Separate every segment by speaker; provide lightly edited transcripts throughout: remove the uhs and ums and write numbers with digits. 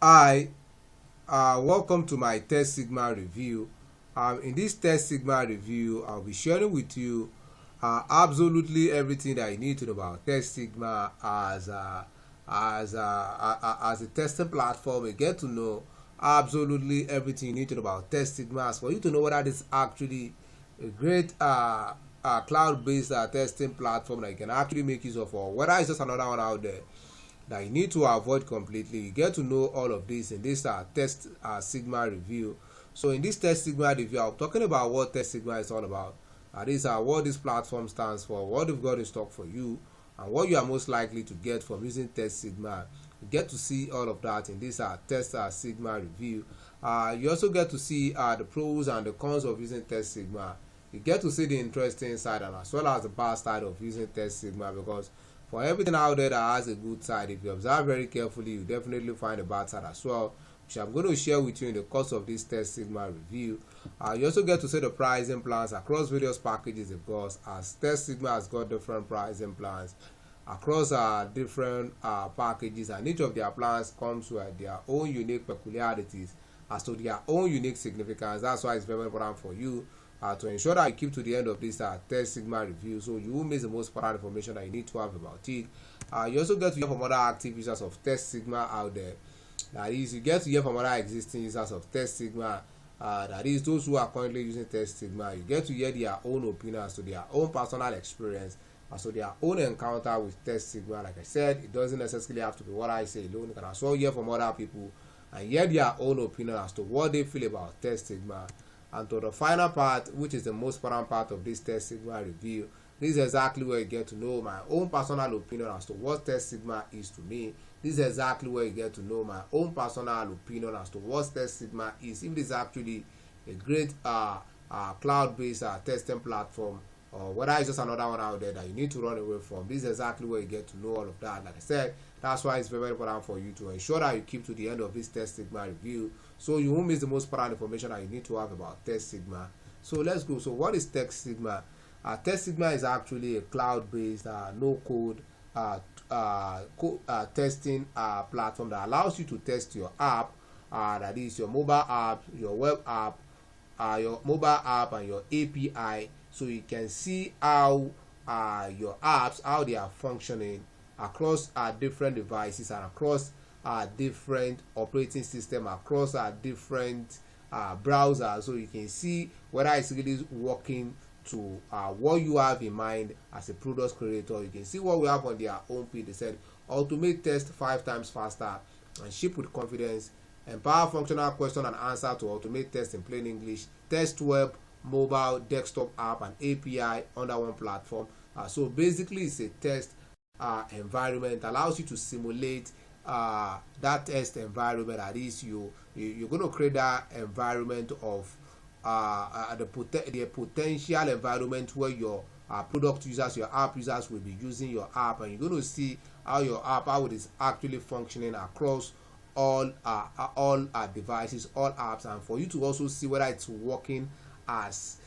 Speaker 1: Hi, welcome to my Testsigma review. In this Testsigma review, I'll be sharing with you absolutely everything that you need to know about Testsigma as a testing platform. You get to know absolutely everything you need to know about Testsigma for you to know whether this is actually a great cloud-based testing platform that you can actually make use of, or whether it's just another one out there that you need to avoid completely. You get to know all of this in this test sigma review. So in this test sigma review, I'm talking about what test sigma is all about. These are what this platform stands for, what they've got in stock for you, and what you are most likely to get from using test sigma. You get to see all of that in this test sigma review. You also get to see the pros and the cons of using test sigma. You get to see the interesting side and as well as the bad side of using test sigma, because for everything out there that has a good side, if you observe very carefully, you definitely find a bad side as well, which I'm going to share with you in the course of this Testsigma review. You also get to see the pricing plans across various packages, of course, as Testsigma has got different pricing plans across different packages, and each of their plans comes with their own unique peculiarities as to their own unique significance. That's why it's very important for you to ensure that you keep to the end of this Testsigma review, so you won't miss the most important information that you need to have about it. You also get to hear from other active users of Testsigma out there. That is, you get to hear from other existing users of Testsigma. That is, those who are currently using Testsigma. You get to hear their own opinions, to their own personal experience, as to their own encounter with Testsigma. Like I said, it doesn't necessarily have to be what I say alone. You can also hear from other people and hear their own opinion as to what they feel about Testsigma. And to the final part, which is the most important part of this Testsigma review, this is exactly where you get to know my own personal opinion as to what Testsigma is to me. This is exactly where you get to know my own personal opinion as to what Testsigma is. If it is actually a great cloud-based testing platform, or whether it's just another one out there that you need to run away from. This is exactly where you get to know all of that. Like I said, that's why it's very, very important for you to ensure that you keep to the end of this Testsigma review, so you won't miss the most important information that you need to have about Testsigma. So let's go. So what is Testsigma? Testsigma is actually a cloud-based, no-code testing platform that allows you to test your app, that is your mobile app, your web app, your mobile app, and your API, so you can see how your apps, how they are functioning across different devices and across different operating system, across different browsers, so you can see whether it's really working to what you have in mind as a product creator. You can see what we have on their own page. They said automate test 5 times faster and ship with confidence, empower functional question and answer to automate test in plain English, test web, mobile, desktop app, and API under one platform. So basically it's a test environment, allows you to simulate that test environment. That is, you're going to create that environment of the potential environment where your product users, your app users will be using your app, and you're going to see how your app, how it is actually functioning across all devices, all apps, and for you to also see whether it's working as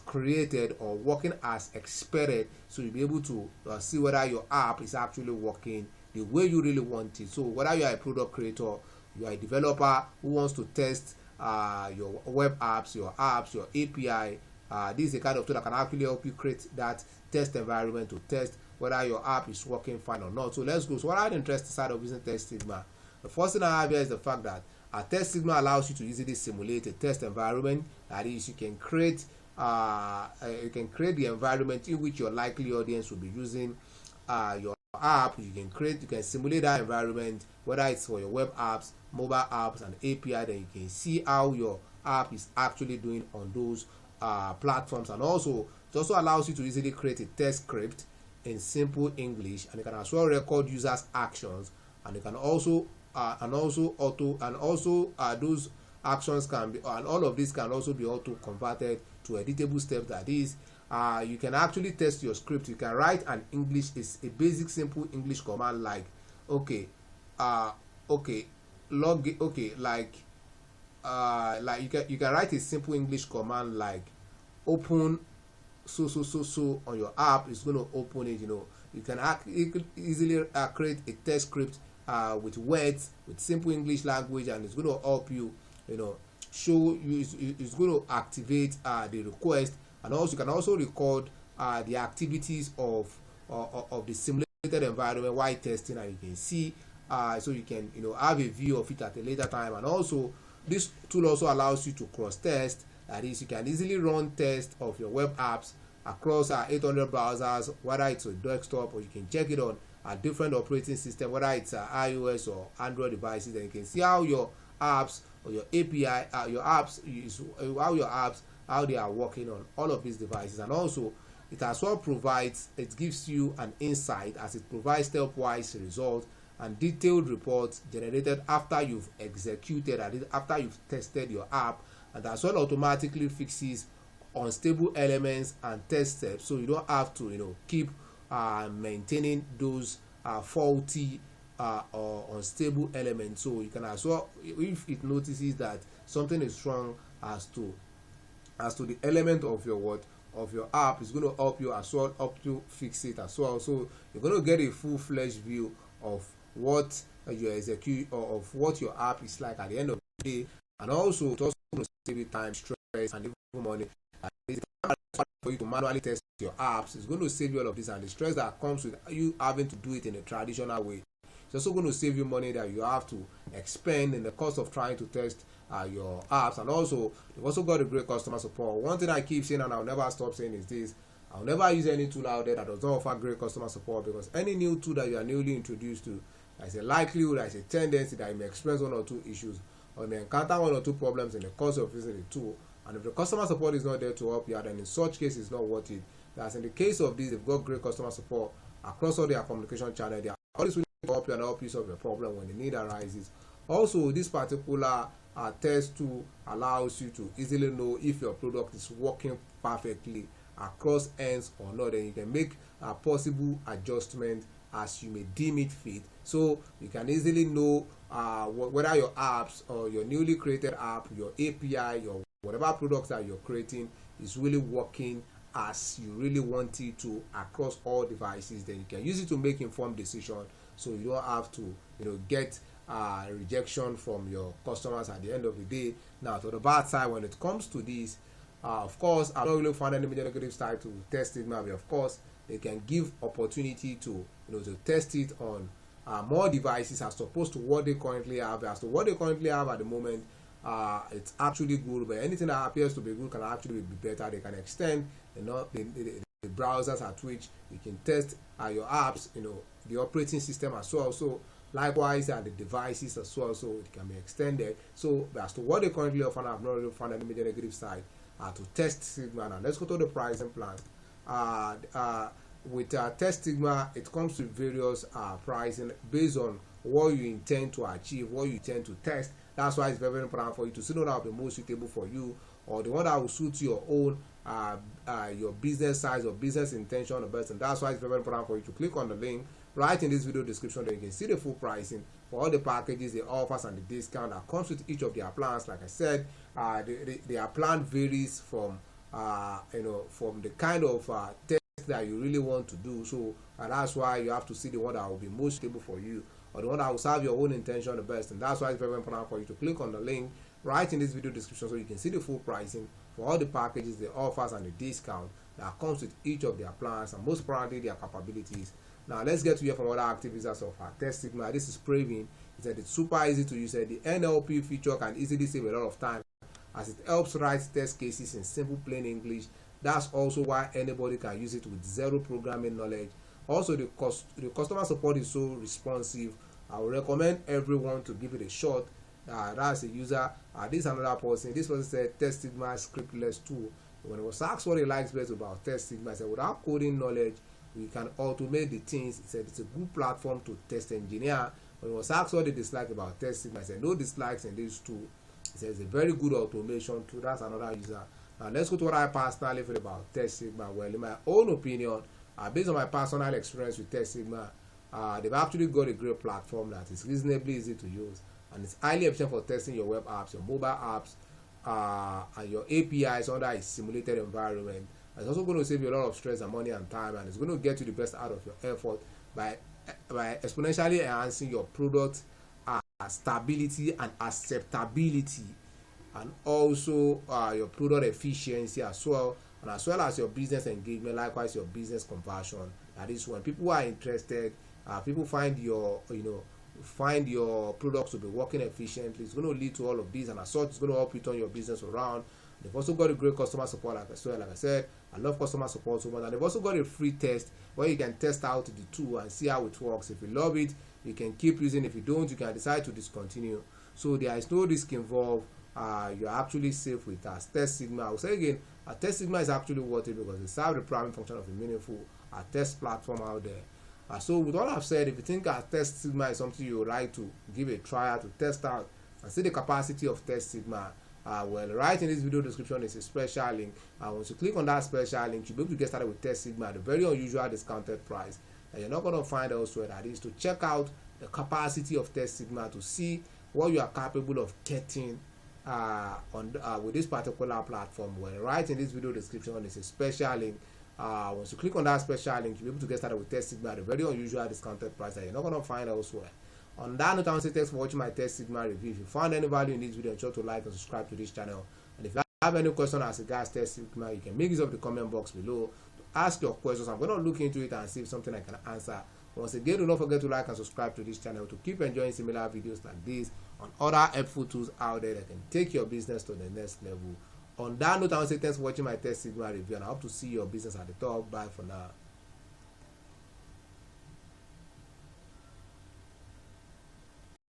Speaker 1: created or working as expected, so you'll be able to see whether your app is actually working the way you really want it. So whether you are a product creator, you are a developer who wants to test your web apps, your API, this is the kind of tool that can actually help you create that test environment to test whether your app is working fine or not. So let's go. So what are the interesting side of using Testsigma? The first thing I have here is the fact that Testsigma allows you to easily simulate a test environment. That is, you can create the environment in which your likely audience will be using your app. You can simulate that environment, whether it's for your web apps, mobile apps, and API. Then you can see how your app is actually doing on those platforms. And also, it also allows you to easily create a test script in simple English, and you can as well record users' actions, and you can also those actions can be, and all of this can also be auto converted to editable steps. That is, you can actually test your script. You can write an English, is a basic simple English command like like you can write a simple English command like open so on your app. Is going to open it. You can easily create a test script with words, with simple English language, and it's going to help you, show you. It's going to activate the request, and also you can also record the activities of the simulated environment while testing, and you can see, so you can have a view of it at a later time. And also this tool also allows you to cross test. That is, you can easily run tests of your web apps across 800 browsers, whether it's a desktop, or you can check it on a different operating system, whether it's iOS or Android devices, and you can see how your apps or your API, how they are working on all of these devices. And also it as well it gives you an insight, as it provides stepwise results and detailed reports generated after you've executed, after you've tested your app, and as well automatically fixes unstable elements and test steps, so you don't have to keep maintaining those faulty or unstable elements. So you can as well, if it notices that something is wrong as to the element of your app, is going to help you as well, help you fix it as well. So you're going to get a full-fledged view of what you execute, or of what your app is like at the end of the day. And also it's also going to save you time, stress, and even money. For you to manually test your apps, it's going to save you all of this, and the stress that comes with you having to do it in a traditional way. It's also going to save you money that you have to expend in the cost of trying to test your apps. And also you've also got a great customer support. One thing I keep saying, and I'll never stop saying, is this: I'll never use any tool out there that does not offer great customer support, because any new tool that you are newly introduced to, there's a likelihood, there's a tendency that you may experience one or two issues, or may encounter one or two problems in the course of using the tool. And if the customer support is not there to help you out, then in such case it's not worth it. That's in the case of this, they've got great customer support across all their communication channels. They are always willing to help you and help you solve your problem when the need arises. Also, this particular test tool allows you to easily know if your product is working perfectly across ends or not, and you can make a possible adjustment as you may deem it fit. So you can easily know whether your apps, or your newly created app, your API, your whatever products that you're creating is really working as you really want it to across all devices. Then you can use it to make informed decisions, so you don't have to get rejection from your customers at the end of the day. Now, to the bad side, when it comes to this, of course, I've not really found any major negative side to Testsigma, but of course they can give opportunity to to test it on more devices as opposed to what they currently have. As to what they currently have at the moment, it's actually good, but anything that appears to be good can actually be better. They can extend the browsers at which you can test your apps, the operating system as well. So likewise, the devices as well, so it can be extended. So as to what they currently offer, I've not really found any major negative side to Testsigma. Now let's go to the pricing plan. With Testsigma, it comes with various pricing based on what you intend to achieve, what you intend to test. That's why it's very, very important for you to see the one that will be most suitable for you, or the one that will suit your own your business size or business intention the best. And that's why it's very, very important for you to click on the link right in this video description, that you can see the full pricing for all the packages, the offers, and the discount that comes with each of their plans. Like I said, their plan varies from from the kind of test that you really want to do. So that's why you have to see the one that will be most suitable for you, or the one that will serve your own intention the best. And that's why it's very, very important for you to click on the link right in this video description, so you can see the full pricing for all the packages, the offers, and the discount that comes with each of their plans, and most importantly their capabilities. Now let's get to hear from other activities of Testsigma. This is Praveen. He said it's super easy to use. The NLP feature can easily save a lot of time, as it helps write test cases in simple plain English. That's also why anybody can use it with zero programming knowledge. Also, the customer support is so responsive. I would recommend everyone to give it a shot. That's a user. This is another person. This person said Testsigma scriptless tool. When I was asked what he likes best about Testsigma, I said without coding knowledge, we can automate the things. He said it's a good platform to test engineer. When I was asked what they dislike about Testsigma, I said no dislikes in this tool. He says it's a very good automation tool. That's another user. Now let's go to what I personally feel about Testsigma. Well, in my own opinion, based on my personal experience with Testsigma, they've actually got a great platform that is reasonably easy to use, and it's highly efficient for testing your web apps, your mobile apps, and your APIs under a simulated environment. It's also going to save you a lot of stress and money and time, and it's going to get you the best out of your effort by by exponentially enhancing your product stability and acceptability, and also your product efficiency as well, and as well as your business engagement, likewise your business conversion. That is when people are interested, people find your find your products to be working efficiently. It's going to lead to all of these, and as such it's going to help you turn your business around. They've also got a great customer support, like I said. I love customer support so much. And they've also got a free test where you can test out the tool and see how it works. If you love it, you can keep using. If you don't, you can decide to discontinue. So there is no risk involved. You're actually safe with us. Testsigma, I will say again, Testsigma is actually worth it because it serves the primary function of a meaningful test platform out there. So with all I've said, if you think Testsigma is something you would like to give a trial to test out and see the capacity of Testsigma, well, right in this video description is a special link. Once you click on that special link, you'll be able to get started with Testsigma at a very unusual discounted price that you're not going to find elsewhere. That is to check out the capacity of Testsigma to see what you are capable of getting with this particular platform. Well, right in this video description is a special link. Once you click on that special link, you'll be able to get started with Testsigma at a very unusual discounted price that you're not going to find elsewhere. On that note, I want to say thanks for watching my Testsigma review. If you found any value in this video, ensure to like and subscribe to this channel. And if you have any question as regards Testsigma, you can make use of the comment box below to ask your questions. I'm going to look into it and see if something I can answer. Once again, do not forget to like and subscribe to this channel to keep enjoying similar videos like this on other helpful tools out there that can take your business to the next level. On that note, I want to say thanks for watching my Testsigma review, and I hope to see your business at the top. Bye for now.